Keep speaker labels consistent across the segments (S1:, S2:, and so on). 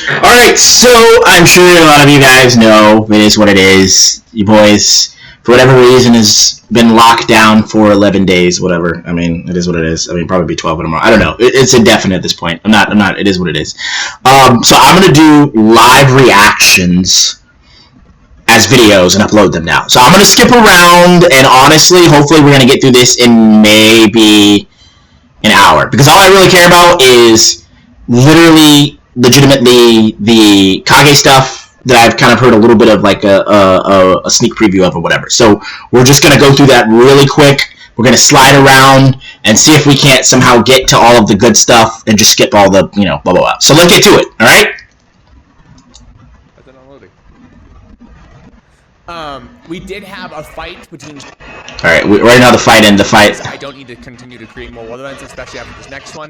S1: Alright, so I'm sure a lot of you guys know it is what it is. You boys, for whatever reason, has been locked down for 11 days, whatever. I mean, it is what it is. I mean, probably be 12 tomorrow. I don't know. It's indefinite at this point. I'm not, it is what it is. So I'm going to do live reactions as videos and upload them now. So I'm going to skip around, and honestly, hopefully we're going to get through this in maybe an hour. Because all I really care about is literally, legitimately, the Kage stuff that I've kind of heard a little bit of like a sneak preview of or whatever. So we're just going to go through that really quick. We're going to slide around and see if we can't somehow get to all of the good stuff and just skip all the, blah, blah, blah. So let's get to it, all right?
S2: We did have a fight between...
S1: Alright, right now the fight.
S2: I don't need to continue to create more world events, especially after this next one.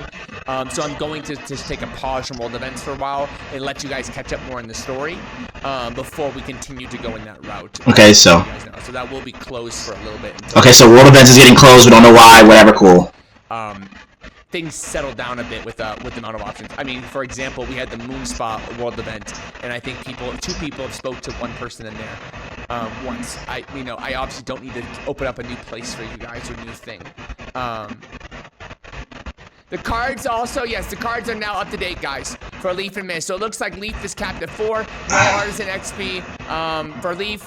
S2: So I'm going to just take a pause from world events for a while and let you guys catch up more in the story before we continue to go in that route.
S1: Okay, so
S2: that will be closed for a little bit.
S1: Okay, so world events is getting closed. We don't know why. Whatever, cool.
S2: Things settle down a bit with the amount of options. I mean, for example, we had the Moon Spa World event, and I think two people have spoke to one person in there once. I obviously don't need to open up a new place for you guys or a new thing. The cards also, yes, the cards are now up to date, guys, for Leaf and Mist. So it looks like Leaf is capped at 4, no Artisan XP for Leaf.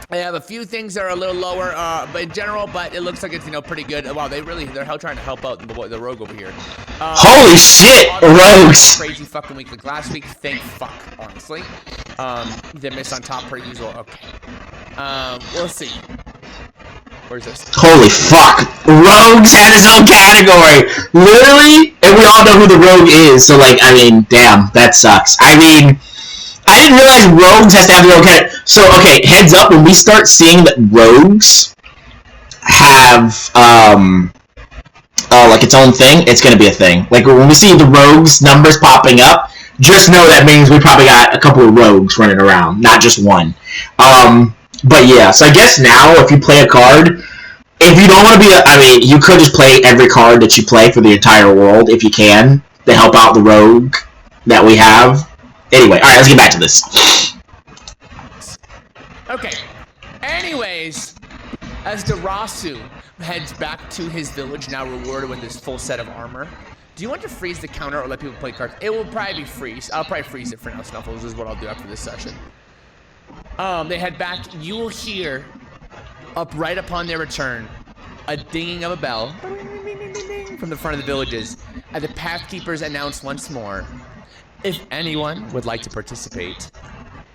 S2: I have a few things that are a little lower, but in general, but it looks like it's, pretty good. Wow, they're trying to help out the rogue over here.
S1: Holy shit, rogues!
S2: Crazy fucking week like last week. Thank fuck, honestly. They missed on top per usual. Okay. We'll see. Where's this?
S1: Holy fuck. Rogues had his own category. Literally, and we all know who the rogue is, so damn, that sucks. I didn't realize rogues has to have their own category. So, okay, heads up, when we start seeing that rogues have, its own thing, it's gonna be a thing. Like, when we see the rogues numbers popping up, just know that means we probably got a couple of rogues running around, not just one. But yeah, so I guess now, if you play a card, if you don't want to be you could just play every card that you play for the entire world, if you can, to help out the rogue that we have. Anyway, alright, let's get back to this.
S2: Okay. Anyways, as Darasu heads back to his village, now rewarded with his full set of armor. Do you want to freeze the counter or let people play cards? It will probably be freeze. I'll probably freeze it for now, Snuffles, is what I'll do after this session. They head back. You will hear, right upon their return, a dinging of a bell from the front of the villages. And the Pathkeepers announce once more, if anyone would like to participate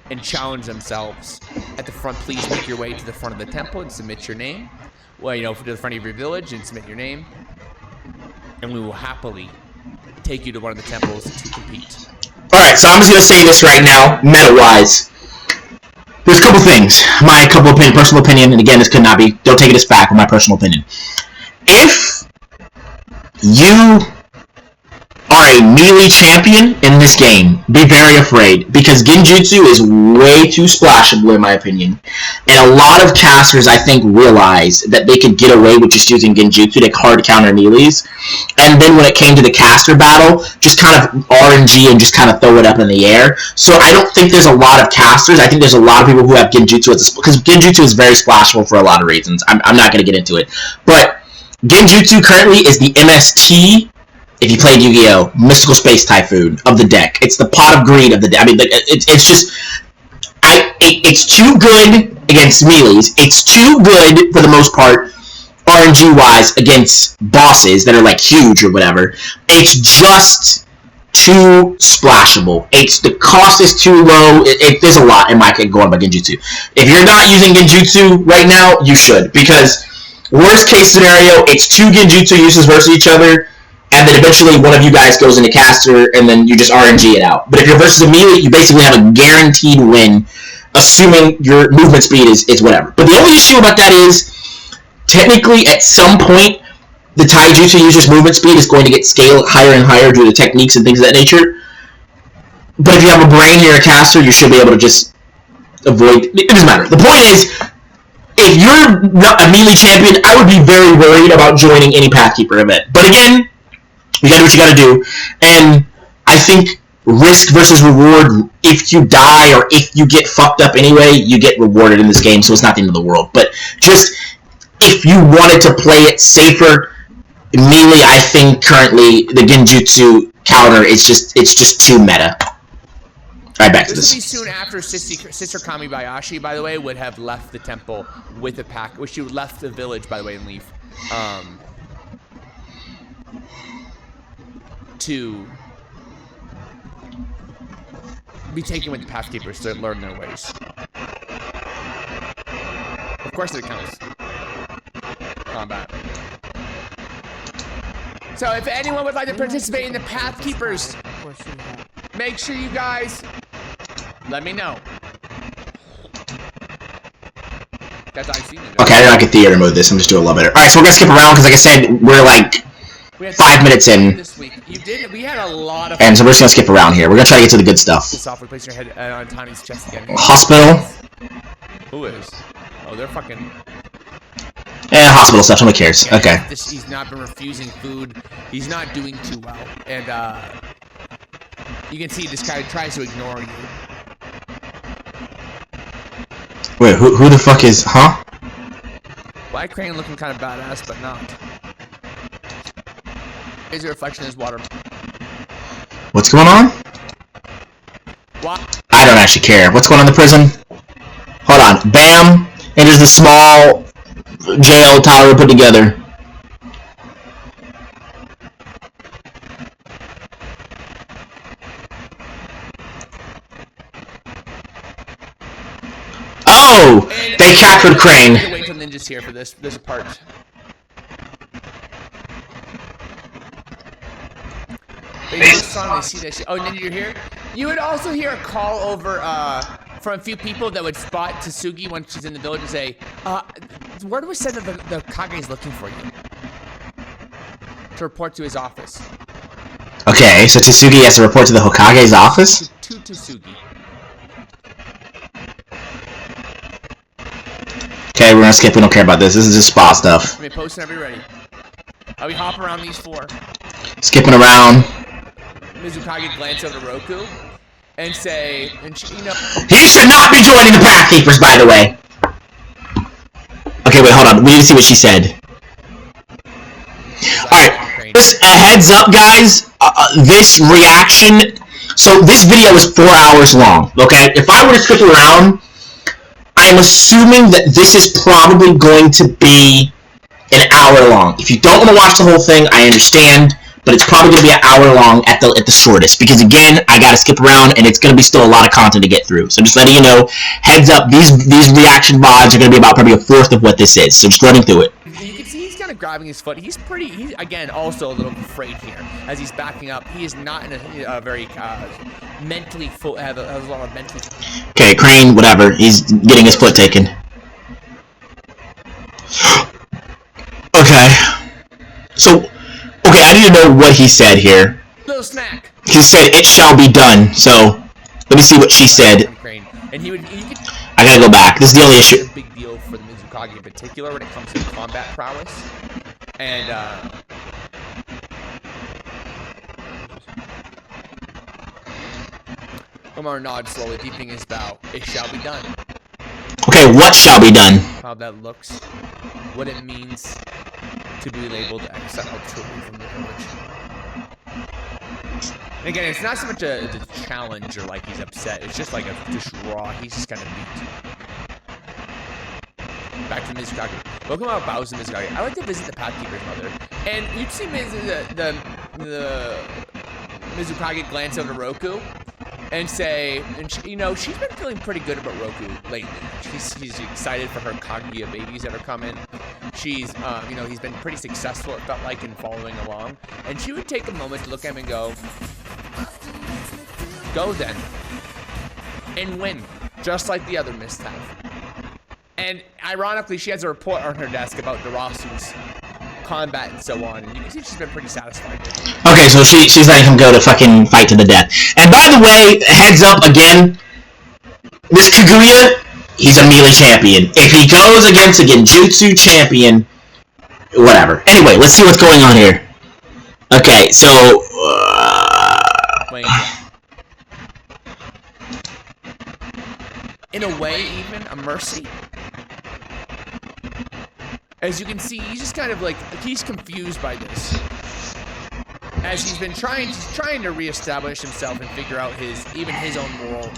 S2: and challenge themselves at the front, please make your way to the front of the temple and submit your name. Well, to the front of your village and submit your name. And we will happily take you to one of the temples to compete.
S1: Alright, so I'm just going to say this right now, meta-wise. There's a couple things. My personal opinion, and again, this could not be, don't take it as fact, but my personal opinion. If you are a melee champion in this game, be very afraid, because Genjutsu is way too splashable in my opinion, and a lot of casters I think realize that they could get away with just using Genjutsu to hard counter melees, and then when it came to the caster battle, just kind of RNG and just kind of throw it up in the air. So I don't think there's a lot of casters. I think there's a lot of people who have Genjutsu as because Genjutsu is very splashable for a lot of reasons. I'm not going to get into it, but Genjutsu currently is the MST. If you played Yu-Gi-Oh! Mystical Space Typhoon of the deck. It's the pot of greed of the deck. It's just... It's too good against melees. It's too good, for the most part, RNG-wise, against bosses that are, huge or whatever. It's just too splashable. The cost is too low. There's a lot in my opinion going by Genjutsu. If you're not using Genjutsu right now, you should. Because, worst case scenario, it's two Genjutsu uses versus each other, and then eventually one of you guys goes into caster, and then you just RNG it out. But if you're versus a melee, you basically have a guaranteed win, assuming your movement speed is whatever. But the only issue about that is, technically, at some point, the Taijutsu user's movement speed is going to get scaled higher and higher due to techniques and things of that nature. But if you have a brain and you're a caster, you should be able to just avoid... It doesn't matter. The point is, if you're not a melee champion, I would be very worried about joining any Pathkeeper event. But again, you gotta do what you gotta do. And I think risk versus reward. If you die or if you get fucked up anyway, you get rewarded in this game, so it's not the end of the world. But just if you wanted to play it safer, melee, I think currently the Genjutsu counter it's just too meta. Alright, back to this.
S2: This will be soon after Sister Kamibayashi, by the way, would have left the temple with a pack, which she would left the village, by the way, and leave. To be taken with the Pathkeepers to learn their ways. Of course it counts. Combat. So if anyone would like to participate in the Pathkeepers, make sure you guys let me know. That's I've seen it.
S1: Okay, I did not get theater mode this. I'm just doing a little bit. Alright, so we're gonna skip around because like I said, we're like 5 minutes in.
S2: This week. We had a lot of
S1: and so we're just gonna skip around here. We're gonna try to get to the good stuff.
S2: software, place your head on Tani's chest again.
S1: Hospital.
S2: Who is? Oh, they're fucking.
S1: Hospital stuff. Nobody cares.
S2: Yeah,
S1: Okay.
S2: He's not been refusing food. He's not doing too well, and you can see this guy tries to ignore you.
S1: Wait, who the fuck is? Huh?
S2: Black Crane looking kind of badass, but not. Here's a reflection in his water.
S1: What's going on?
S2: What?
S1: I don't actually care. What's going on in the prison? Hold on. Bam! Enters the small jail tower put together. Oh! They captured Crane.
S2: Wait till Ninja's here for this part. They suddenly see that shit. Oh, Ninja, you're here? You would also hear a call over from a few people that would spot Tsugi when she's in the village and say, word was said that the Kage is looking for you. To report to his office.
S1: Okay, so Tsugi has to report to the Hokage's office?
S2: To Tsugi.
S1: Okay, we're gonna skip. We don't care about this. This is just spa stuff.
S2: Let me post whenever you're ready. We hop around these four.
S1: Skipping around.
S2: Mizukage glance over to Roku and say, you know,
S1: he should not be joining the Pathkeepers, by the way. Okay, wait, hold on. We need to see what she said. Alright, just a heads up, guys. This reaction. So, this video is 4 hours long, okay? If I were to skip around, I'm assuming that this is probably going to be an hour long. If you don't want to watch the whole thing, I understand. But it's probably going to be an hour long at the shortest. Because again, I got to skip around and it's going to be still a lot of content to get through. So just letting you know, heads up, these reaction VODs are going to be about probably a fourth of what this is. So just running through it.
S2: You can see he's kind of grabbing his foot. He's again, also a little afraid here. As he's backing up, he is not in a very mentally full, has a lot of mental...
S1: Okay, Crane, whatever. He's getting his foot taken. Okay. So... Okay, I need to know what he said here.
S2: Little snack.
S1: He said, "It shall be done." So, let me see what she said.
S2: And he
S1: I gotta go back. This is the only issue.
S2: It's a big deal for the Mizukage in particular when it comes to combat prowess. And, Omar nods slowly, deepening his bow. It shall be done.
S1: Okay, what shall be done?
S2: How that looks. What it means to be labeled exiled truly from the village. And again, it's not so much a challenge or like he's upset. It's just like just raw. He's just kind of beat. Back to Mizukage. Welcome out, Bowser Mizukage. I like to visit the Pathkeeper's mother. And you'd see the Mizukage glance over to Roku and say, you know, she's been feeling pretty good about Roku lately. She's excited for her Kaguya babies that are coming. She's, you know, he's been pretty successful, it felt like, in following along. And she would take a moment to look at him and go then. And win, just like the other Mist have. And ironically, she has a report on her desk about Darasu's combat and so on, and you can see she's been pretty satisfied with it.
S1: Okay, so she's letting him go to fucking fight to the death. And by the way, heads up again, this Kaguya, he's a melee champion. If he goes against a Genjutsu champion, whatever. Anyway, let's see what's going on here. Okay, so...
S2: Wait. in a way, even a mercy. As you can see, he's just kind of like, he's confused by this. As he's trying to reestablish himself and figure out even his own moral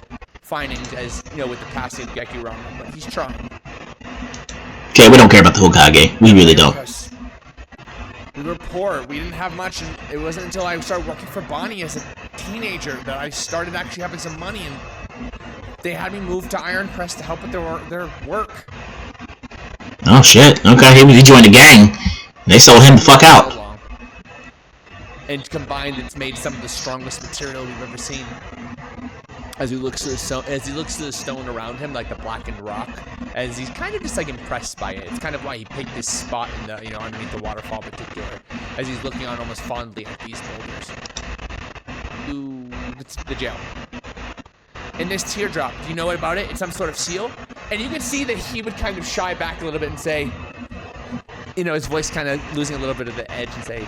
S2: findings, as you know, with the passing of Geku Ramen, but he's trying.
S1: Okay, we don't care about the Hokage. We really don't.
S2: We were poor. We didn't have much, and it wasn't until I started working for Bonnie as a teenager that I started actually having some money, and they had me move to Iron Crest to help with their work.
S1: Oh shit! Okay, he joined the gang. They sold him the fuck out.
S2: And combined, it's made some of the strongest material we've ever seen. As he looks to the stone around him, like the blackened rock, as he's kind of just like impressed by it. It's kind of why he picked this spot in the, underneath the waterfall in particular, as he's looking on almost fondly at these boulders. Ooh, it's the jail. And this teardrop, do you know what about it? It's some sort of seal, and you can see that he would kind of shy back a little bit and say, his voice kind of losing a little bit of the edge, and say,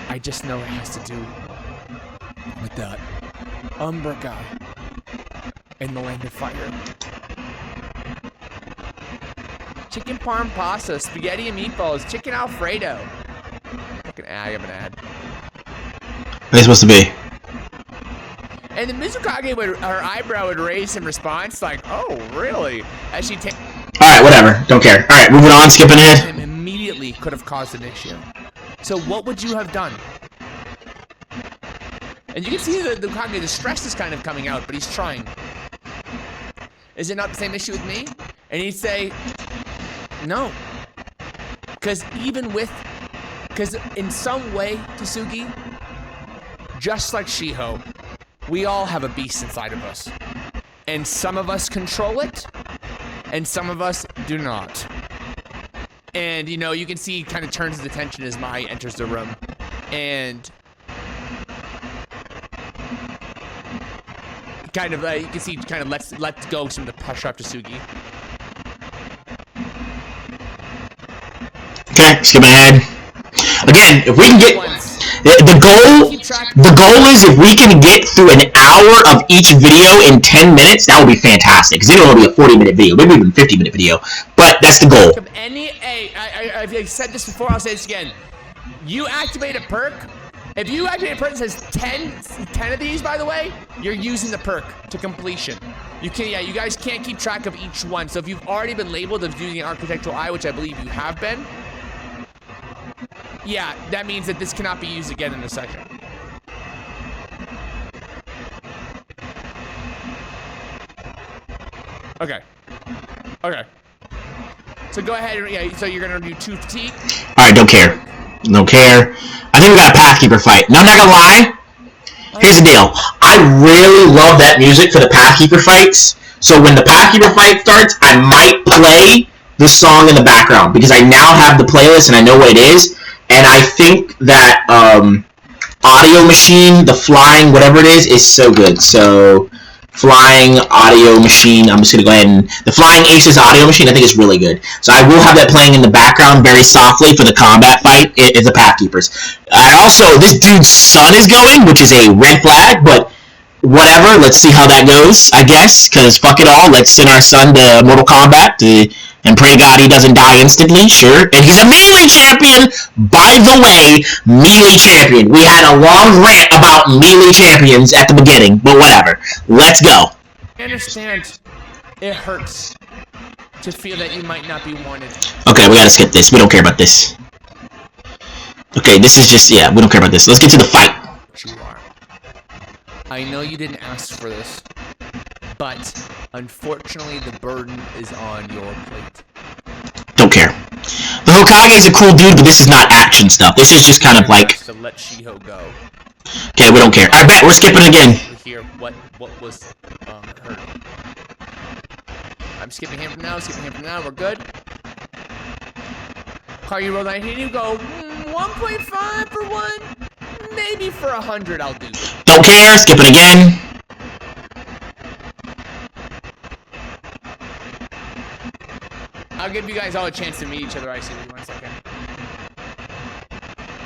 S2: I just know it has to do with that Umbra guy in the Land of Fire. Chicken parm pasta, spaghetti and meatballs, chicken Alfredo. Fucking I have an ad.
S1: What are they supposed to be?
S2: And the Mizukage her eyebrow would raise in response, like, "Oh, really?" As she takes.
S1: All right, whatever. Don't care. All right, moving on. Skipping ahead.
S2: Immediately could have caused an issue. So what would you have done? And you can see the stress is kind of coming out, but he's trying. Is it not the same issue with me? And he'd say, no. Because in some way, Tsugi, just like Shiho, we all have a beast inside of us. And some of us control it, and some of us do not. And, you can see he kind of turns his attention as Mai enters the room. And kind of, you can see he kind of lets go some of the pressure off Tsugi.
S1: Okay, skipping ahead. Again, if we can get... The goal is if we can get through an hour of each video in 10 minutes, that would be fantastic. Because it'll only be a 40-minute video, maybe even a 50-minute video. But that's the goal.
S2: I've said this before, I'll say this again. You activate a perk. If you activate a perk that says 10 of these, by the way, you're using the perk to completion. You guys can't keep track of each one. So if you've already been labeled as using Architectural Eye, which I believe you have been, yeah, that means that this cannot be used again in the session. Okay. So go ahead and, so you're gonna do 2 fatigue?
S1: Alright, don't care. Don't care. I think we got a Pathkeeper fight. Now, I'm not gonna lie. Here's the deal. I really love that music for the Pathkeeper fights. So when the Pathkeeper fight starts, I might play this song in the background. Because I now have the playlist and I know what it is. And I think that Audio Machine, the flying, whatever it is so good. So, Flying Audio Machine, I'm just going to go ahead and... The Flying Aces Audio Machine, I think is really good. So I will have that playing in the background very softly for the combat fight. It's the Pathkeepers. Also, this dude's son is going, which is a red flag, but whatever. Let's see how that goes, I guess. Because fuck it all, let's send our son to Mortal Kombat and pray to God he doesn't die instantly, sure. And he's a Melee champion! By the way, Melee champion. We had a long rant about Melee champions at the beginning, but whatever. Let's go.
S2: I understand. It hurts to feel that you might not be wanted.
S1: Okay, we gotta skip this. We don't care about this. Okay, this is just, yeah, we don't care about this. Let's get to the fight.
S2: You are. I know you didn't ask for this, but unfortunately the burden is on your plate.
S1: Don't care. The Hokage is a cool dude, but this is not action stuff. This is just kind of like...
S2: To let Shiho go.
S1: Okay, we don't care. I bet we're skipping again.
S2: Hear what was heard. I'm skipping him from now, we're good. Car, you roll 19, you go 1.5 for 1, maybe for 100 I'll do.
S1: Don't care, skipping again.
S2: I'll give you guys all a chance to meet each other. I see you 1 second.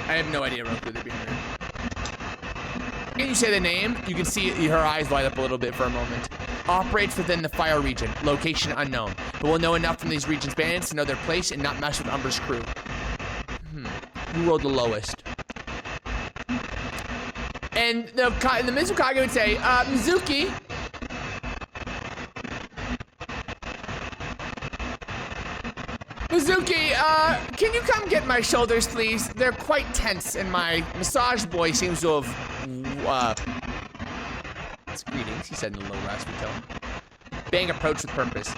S2: I have no idea Roku they're being weird. Can you say the name? You can see her eyes light up a little bit for a moment. operates within the fire region. Location unknown. But we'll know enough from these region's bandits to know their place and not mess with Umber's crew. Who rolled the lowest? And the Mizukage would say, Mizuki. Mizuki, can you come get my shoulders, please? They're quite tense, and my massage boy seems to have, it's greetings, he said in a low, raspy tone. Bang approached with purpose.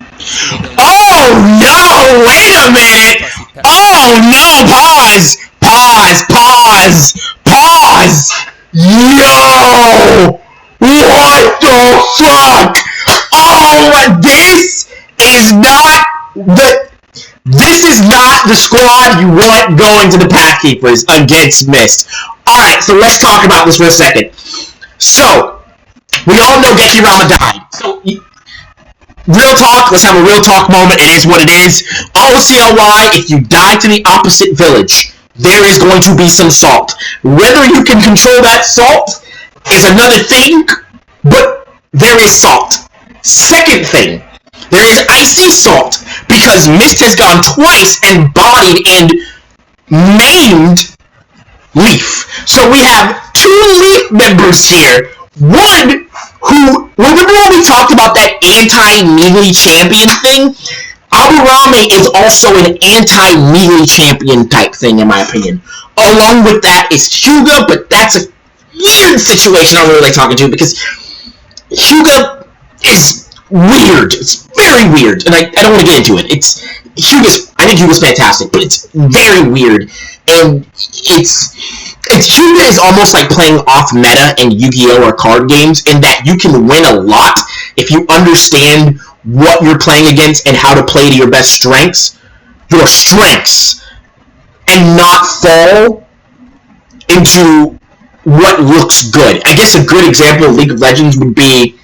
S1: Oh, no! Wait a minute! Oh, no! Pause! Pause! Pause! Pause! Yo! What the fuck? Oh, this is not the squad you want going to the Pathkeepers against Mist. Alright, so let's talk about this for a second. So, we all know Gekirama died. So, real talk, let's have a real talk moment. It is what it is. OCLY, if you die to the opposite village, there is going to be some salt. Whether you can control that salt is another thing, but there is salt. Second thing, there is icy salt, because Mist has gone twice and bodied and maimed Leaf. So we have 2 Leaf members here. One who, remember when we talked about that anti-melee champion thing? Aburame is also an anti-melee champion type thing, in my opinion. Along with that is Hyuga, but that's a weird situation I'm really talking to, because Hyuga is weird. It's very weird, and I don't want to get into it. I think Hyuga's fantastic, but it's very weird, and Hyuga is almost like playing off meta in Yu-Gi-Oh! Or card games, in that you can win a lot if you understand what you're playing against and how to play to your best strengths, and not fall into what looks good. I guess a good example of League of Legends would be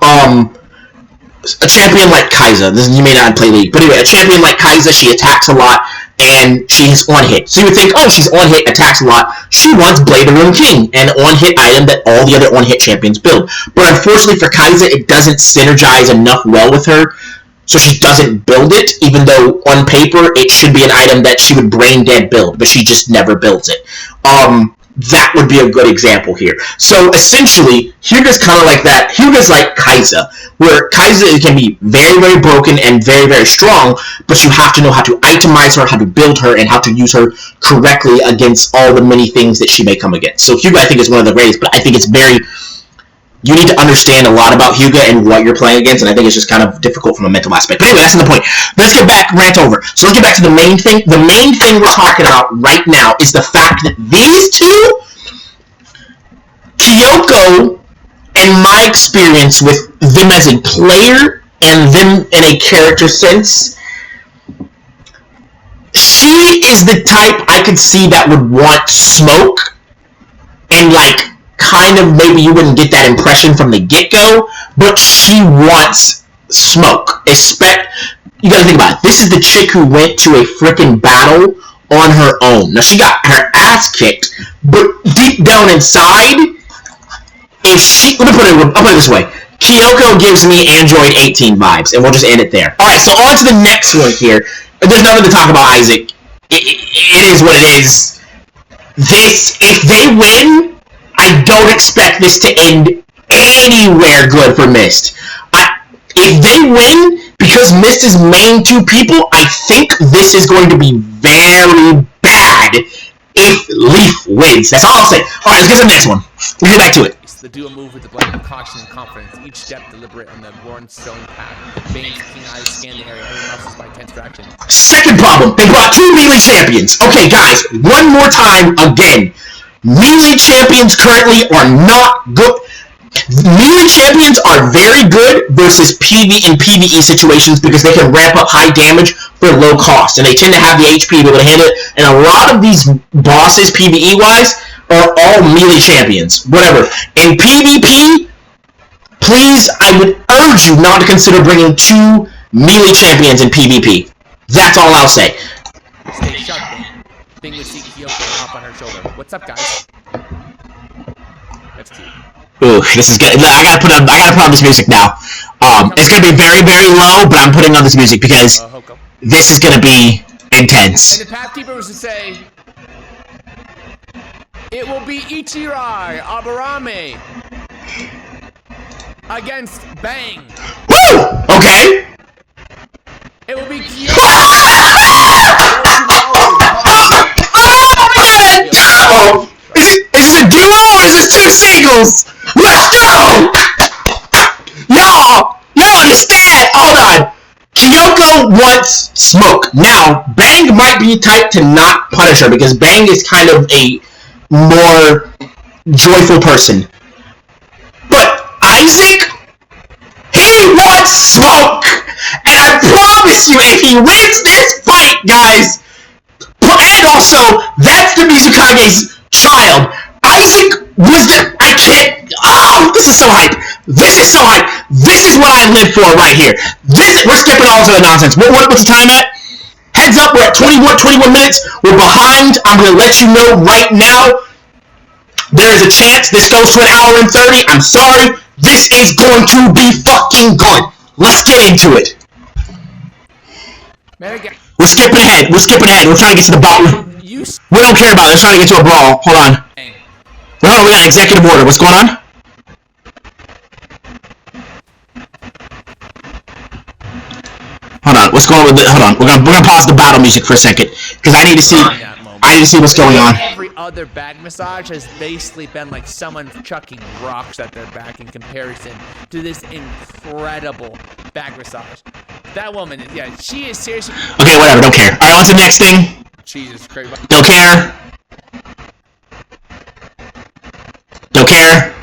S1: a champion like Kai'Sa. You may not play League, but anyway, a champion like Kai'Sa, she attacks a lot, and she's on-hit. So you would think, oh, she's on-hit, attacks a lot. She wants Blade of Ruin King, an on-hit item that all the other on-hit champions build. But unfortunately for Kai'Sa, it doesn't synergize enough well with her, so she doesn't build it, even though on paper it should be an item that she would brain dead build, but she just never builds it. That would be a good example here. So essentially, Hyuga's kind of like that. Hyuga's like Kai'Sa, where Kai'Sa can be very, very broken and very, very strong, but you have to know how to itemize her, how to build her, and how to use her correctly against all the many things that she may come against. So Hyuga, I think, is one of the greatest, but I think it's very... You need to understand a lot about Hyuga and what you're playing against, and I think it's just kind of difficult from a mental aspect. But anyway, that's not the point. Let's get back, rant over. So let's get back to the main thing. The main thing we're talking about right now is the fact that these two, Kyoko, and my experience with them as a player and them in a character sense, she is the type I could see that would want smoke and, like, kind of, maybe you wouldn't get that impression from the get-go, but she wants smoke. You gotta think about it. This is the chick who went to a freaking battle on her own. Now, she got her ass kicked, but deep down inside, I'll put it this way. Kyoko gives me Android 18 vibes, and we'll just end it there. Alright, so on to the next one here. There's nothing to talk about, Isaac. It is what it is. If they win, I don't expect this to end anywhere good for Mist. If they win, because Mist is main 2 people, I think this is going to be very bad if Leaf wins. That's all I'll say. Alright, let's get to the next one. We'll get back to it.
S2: The duo move with the blend of caution and confidence, each step deliberate on the worn stone path. Bane's keen eyes scan the area, everyone else is by tense fraction. Second
S1: problem, they brought 2 melee champions. Okay, guys, one more time again. Melee champions currently are not good. Melee champions are very good versus PV and PvE situations because they can ramp up high damage for low cost, and they tend to have the HP to be able to handle it. And a lot of these bosses, PvE-wise, are all melee champions. Whatever. In PvP, please, I would urge you not to consider bringing 2 melee champions in PvP. That's all I'll say.
S2: Stay sharp, Bing would see Kyoko hop on her shoulder. What's up, guys? That's cute.
S1: Ooh, this is good. I gotta put on this music now. It's gonna be very, very low, but I'm putting on this music because this is gonna be intense.
S2: And the Pathkeeper was to say, it will be Ichirai Aburame against Bang.
S1: Woo! Okay.
S2: It will be Kyoto.
S1: Oh, is this a duo or is this two singles? Let's go! Y'all understand? Hold on. Kyoko wants smoke. Now, Bang might be type to not punish her because Bang is kind of a more joyful person. But Isaac, he wants smoke! And I promise you, if he wins this fight, guys, and also, that's the Mizukage's child. Isaac was the... I can't... Oh, this is so hype. This is so hype. This is what I live for right here. We're skipping all of the nonsense. What's the time at? Heads up, we're at 21 minutes. We're behind. I'm going to let you know right now. There is a chance this goes to an hour and 30. I'm sorry. This is going to be fucking good. Let's get into it. We're skipping ahead. We're trying to get to the bottom. We don't care about it. We're trying to get to a brawl. Hold on. We got executive order. What's going on? Hold on. What's going on with the... Hold on. We're gonna pause the battle music for a second because I need to see what's going on.
S2: Every other back massage has basically been like someone chucking rocks at their back in comparison to this incredible back massage. That woman, yeah, she is seriously...
S1: Okay, whatever, don't care. Alright, on to the next thing.
S2: Jesus Christ.
S1: Don't care. Don't care.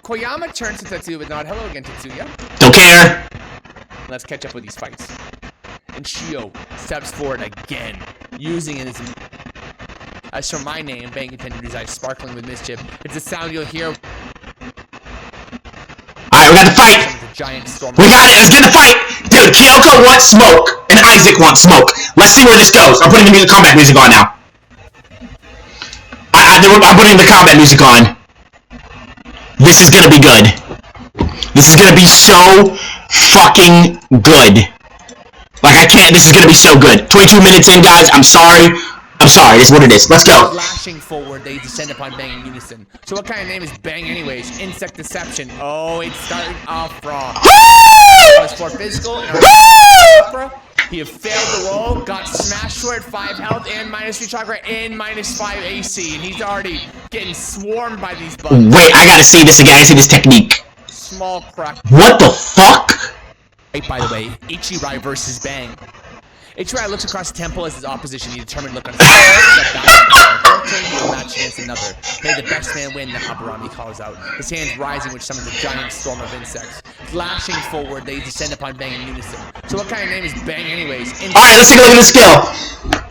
S2: Koyama turns to Tetsuya with nod. Hello again, Tetsuya.
S1: Don't care.
S2: Let's catch up with these fights. And Shio steps forward again, using it as for my name, Bang intended his eyes sparkling with mischief. It's the sound you'll hear.
S1: Alright, we got the fight! We got it! Let's get the fight! Dude, Kyoko wants smoke, and Isaac wants smoke. Let's see where this goes. I'm putting the combat music on now. I'm putting the combat music on. This is gonna be good. This is gonna be so fucking good. Like, I can't, this is gonna be so good. 22 minutes in, guys, I'm sorry. This is what it is. Let's go.
S2: Flashing forward, they descend upon Bang in unison. So what kind of name is Bang anyways? Insect Deception. Oh, it's starting off raw. For physical, he had failed the roll, got smashed for it, 5 health and -3 chakra and -5 AC, and he's already getting swarmed by these bugs.
S1: Wait, I gotta see this again. I gotta see this technique.
S2: Small crack.
S1: What the fuck?
S2: By the way, Ichirai versus Bang. Ichirai looks across the temple as his opposition. He determined to look on his he will match against another. May the best man win, the Aburame calls out. His hands rising, which summons a giant storm of insects. Flashing forward, they descend upon Bang in unison. So what kind of name is Bang anyways?
S1: Alright, let's take a look at the skill.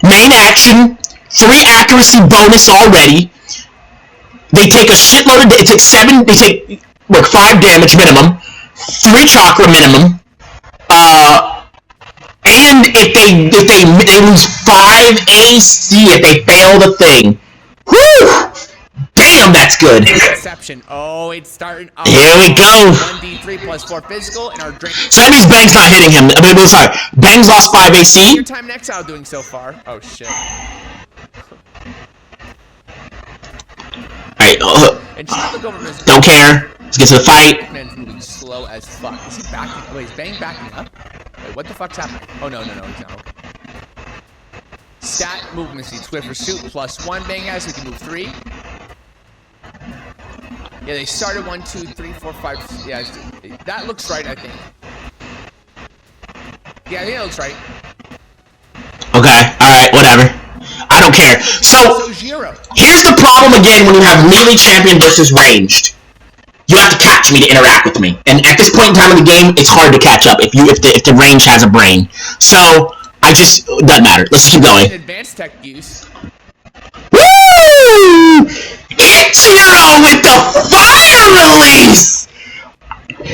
S1: Main action, 3 accuracy bonus already. They take a shitload of... It takes 7... They take, 5 damage minimum. 3 chakra minimum. And if they lose 5 AC if they fail the thing. Whew! Damn, that's good.
S2: Exception. Oh, it's starting off.
S1: Here we go.
S2: 1d3 plus 4 physical, and our drink.
S1: So that means Bang's not hitting him. I mean, sorry. Bang's lost 5 AC.
S2: Your time next out doing so far. Oh shit.
S1: Alright, don't care. Let's get to the fight.
S2: Man's moving slow as fuck. Is he backing? Oh, wait, is Bang backing up? Wait, what the fuck's happening? Oh no, he's not. Okay. Stat movement speed. Swift pursuit +1. Bang has, so he can move 3. Yeah, they started 1, 2, 3, 4, 5. Yeah, that looks right, I think. Yeah, I think that looks right.
S1: Okay, alright, whatever. I don't care. So, here's the problem again when you have melee champion versus ranged. You have to catch me to interact with me. And at this point in time in the game, it's hard to catch up if the range has a brain. So, it doesn't matter. Let's just keep going.
S2: Advanced tech use.
S1: Woo! Ichiro with the fire release!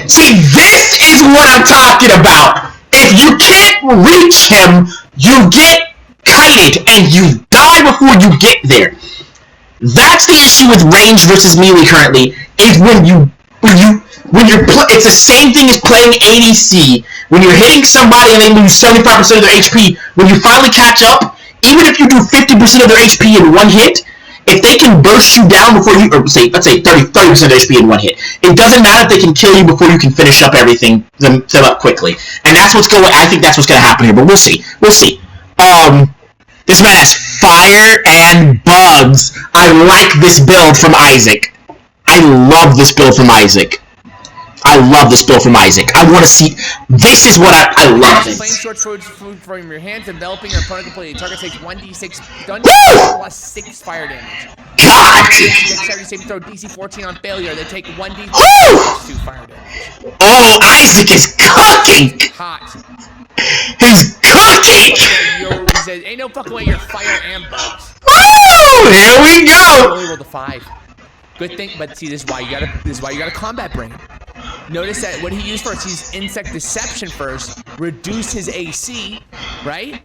S1: See, this is what I'm talking about. If you can't reach him, you get kited and you die before you get there. That's the issue with range versus melee currently, is it's the same thing as playing ADC. When you're hitting somebody and they lose 75% of their HP, when you finally catch up, even if you do 50% of their HP in one hit, if they can burst you down before you, or let's say 30% of their HP in one hit, it doesn't matter if they can kill you before you can finish up everything them up quickly. And that's what's going. I think that's what's going to happen here. But we'll see. We'll see. This man has fire and bugs. I like this build from Isaac. I love this build from Isaac. I love this build from Isaac. I want to see. This is what I love.
S2: Playing short food from your hands, enveloping your opponent completely. Target takes 1d6 gun plus 6 fire damage.
S1: God!
S2: Dexterity saving throw DC 14 on failure. They take 1d6 plus 2 fire damage.
S1: Oh, Isaac is cooking!
S2: Hot.
S1: He's cooking!
S2: He says, ain't no fucking way you're fire and bugs.
S1: Woo! Here we go!
S2: Only rolled a 5. Good thing, but see, this is why you got a combat brain. Notice that what he used first, he's insect deception first, reduce his AC, right?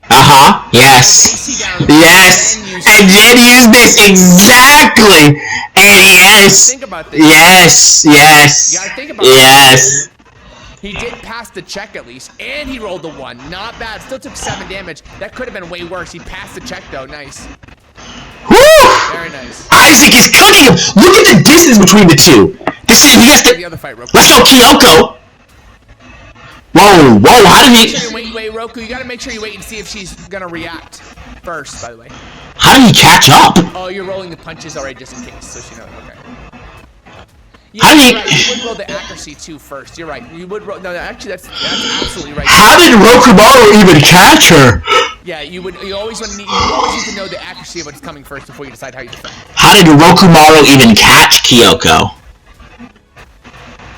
S1: Yes.
S2: AC down,
S1: yes. And then use this exactly. And yes.
S2: Think about this.
S1: Yes. Yes.
S2: You gotta think about
S1: yes.
S2: He did pass the check at least, and he rolled a 1. Not bad. Still took 7 damage. That could have been way worse. He passed the check though. Nice.
S1: Woo!
S2: Very nice.
S1: Isaac is cooking him. Look at the distance between the two. This is we have to.
S2: The other fight, Roku.
S1: Let's go, Kyoko. Whoa, how did he?
S2: Wait, Roku. You gotta make sure you wait and see if she's gonna react first. By the way.
S1: How did he catch up?
S2: Oh, you're rolling the punches already, just in case, so she knows. Okay. Yeah,
S1: How did
S2: right. You would roll the accuracy too first. You're right. You would roll. No, actually, that's absolutely right.
S1: How did Rokumaru even catch her?
S2: Yeah, you always need to know the accuracy of what's coming first before you decide how you defend.
S1: How did Rokumaru even catch Kyoko?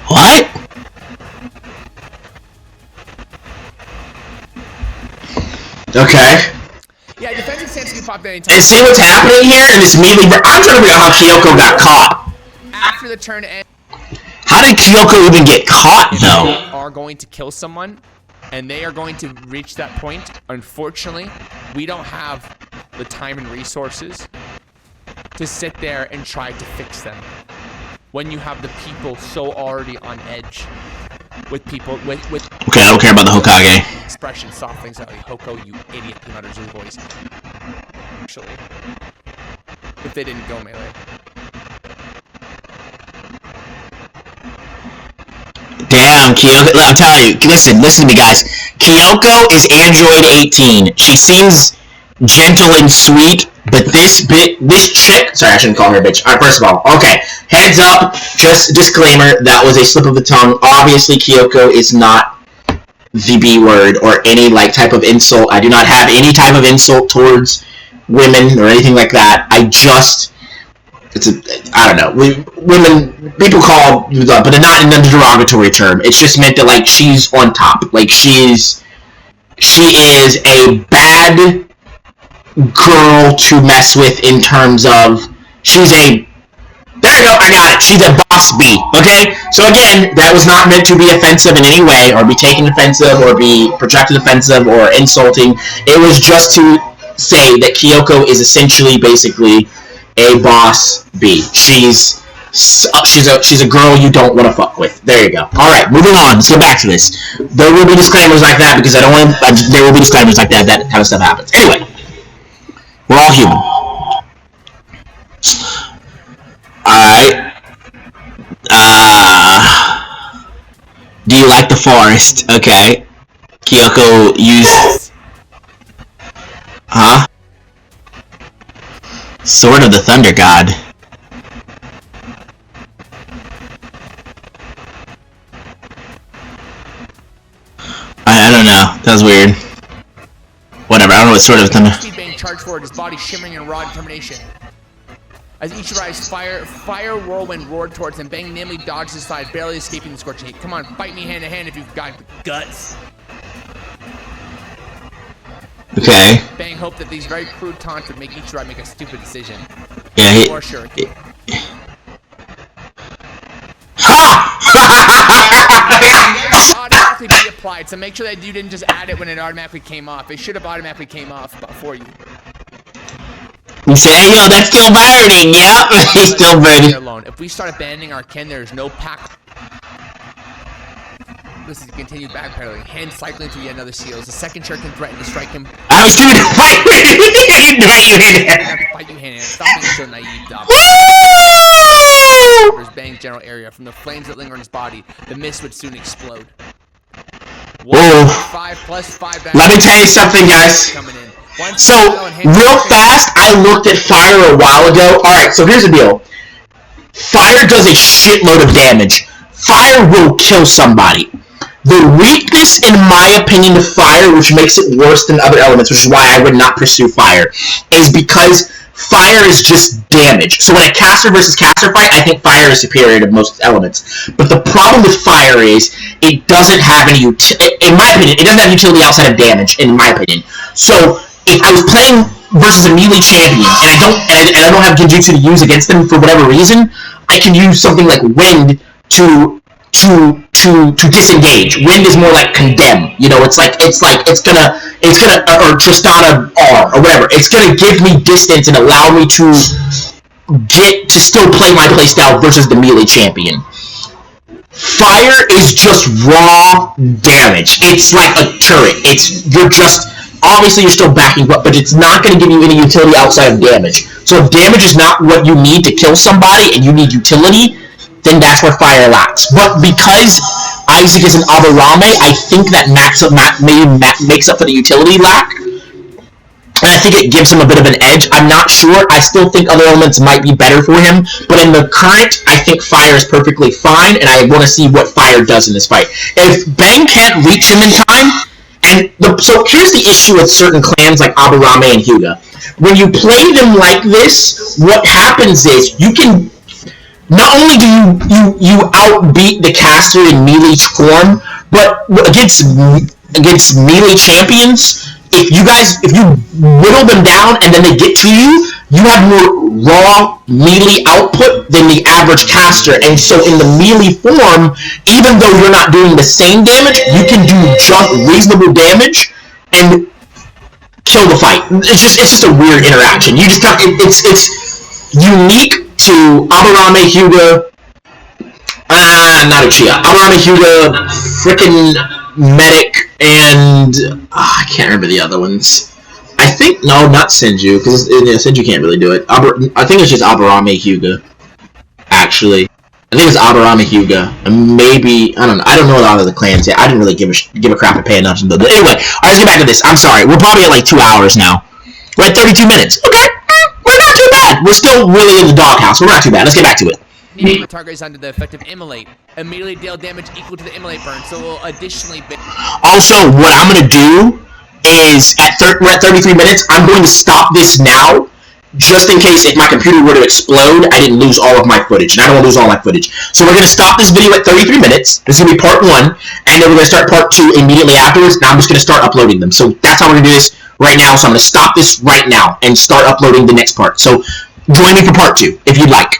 S1: What? Okay.
S2: Yeah, defensive stance can be popped at any time.
S1: And see what's happening here? And this immediately, I'm trying to figure out how Kyoko got caught.
S2: After the turn ends.
S1: How did Kyoko even get caught, though?
S2: If you are going to kill someone, and they are going to reach that point, unfortunately, we don't have the time and resources to sit there and try to fix them. When you have the people so already on edge, with people with
S1: okay, I don't care about the Hokage.
S2: Expression, soft things like Hoko, you idiot, peanut butter's voice. Actually, if they didn't go melee.
S1: Damn, Kyoko. I'm telling you, listen to me, guys. Kyoko is Android 18. She seems gentle and sweet, but this chick. Sorry, I shouldn't call her a bitch. Alright, first of all, okay. Heads up, just disclaimer, that was a slip of the tongue. Obviously, Kyoko is not the B word or any type of insult. I do not have any type of insult towards women or anything like that. I don't know. Women, people call, but not in a derogatory term. It's just meant that she's on top. She is a bad girl to mess with in terms of there you go, I got it. She's a boss B, okay? So again, that was not meant to be offensive in any way, or be taken offensive, or be projected offensive, or insulting. It was just to say that Kyoko is essentially, basically, a boss B. She's a girl you don't want to fuck with. There you go. All right, moving on. Let's get back to this. There will be disclaimers like that because I don't want. There will be disclaimers like that. That kind of stuff happens. Anyway, we're all human. Alright. Do you like the forest? Okay. Kyoko used... Huh? Sword of the Thunder God. I don't know. That was weird. Whatever, I don't know what Sword of the Thunder...
S2: Speed being charged forward, his body shimmering in raw determination. As each rise, fire whirlwind roared towards him. Bang nimbly dodged his side, barely escaping the scorching heat. Come on, fight me hand to hand if you've got guts.
S1: Okay.
S2: Bang hoped that these very crude taunts would make Ichirai make a stupid decision.
S1: Yeah,
S2: Or shuriken. Automatically be applied, so make sure that you didn't just add it when it automatically came off. It should have automatically came off for you.
S1: You say, hey, yo, that's still burning. Yep, he's still burning.
S2: Alone. If we start abandoning our kin, there's no pack. This is continued backpedaling. Hand cycling through yet another seal. The second shuriken threatened to strike him.
S1: I was doing the fight with you.
S2: Fight you hand in hand. Stop being so naive, Doc. His bang general area. From the flames that linger on his body, the mist would soon explode.
S1: Whoa.
S2: 5 plus 5 back.
S1: Let me tell you something, guys. So, real fast, I looked at fire a while ago. Alright, so here's the deal. Fire does a shitload of damage. Fire will kill somebody. The weakness, in my opinion, to fire, which makes it worse than other elements, which is why I would not pursue fire, is because fire is just damage. So when a caster versus caster fight, I think fire is superior to most elements. But the problem with fire is it doesn't have any in my opinion, it doesn't have utility outside of damage, in my opinion. So if I was playing versus a melee champion and I don't have Genjutsu to use against them for whatever reason, I can use something like Wind to disengage. Wind is more like condemn. You know, it's gonna or Tristana R or whatever. It's gonna give me distance and allow me to get to still play my playstyle versus the melee champion. Fire is just raw damage. It's like a turret. Obviously you're still backing up, but it's not going to give you any utility outside of damage. So if damage is not what you need to kill somebody and you need utility, then that's where fire lacks. But because Isaac is an Aburame, I think that makes up for the utility lack. And I think it gives him a bit of an edge. I'm not sure. I still think other elements might be better for him. But in the current, I think fire is perfectly fine, and I want to see what fire does in this fight. If Bang can't reach him in time, so here's the issue with certain clans like Aburame and Hyuga. When you play them like this, what happens is you can not only do you outbeat the caster in melee form, but against melee champions, if you whittle them down and then they get to you, you have more raw melee output than the average caster. And so in the melee form, even though you're not doing the same damage, you can do just reasonable damage and kill the fight. It's just a weird interaction. You just it's unique to Aburame, Hyuga, not Uchiha. Aburame, Hyuga, frickin' Medic, and I can't remember the other ones. I think not Senju, because Senju can't really do it. I think it's just Aburame, Hyuga. Actually, I think it's Aburame, Hyuga, and maybe I don't know a lot of the clans yet. I didn't really give a crap and pay enough. But anyway, let's get back to this. I'm sorry, we're probably at like 2 hours now. We're at 32 minutes. Okay, we're not too bad. We're still really in the doghouse. We're not too bad. Let's get back to it.
S2: The target is under the effective immolate. Immediately deal damage equal to the immolate burn, so will additionally.
S1: Also, what I'm gonna do is we're at 33 minutes. I'm going to stop this now, just in case if my computer were to explode, I didn't lose all of my footage, and I don't want to lose all my footage. So we're gonna stop this video at 33 minutes. This is gonna be part 1, and then we're gonna start part 2 immediately afterwards. Now I'm just gonna start uploading them. So that's how we're gonna do this right now. So I'm gonna stop this right now and start uploading the next part. So join me for part 2 if you'd like.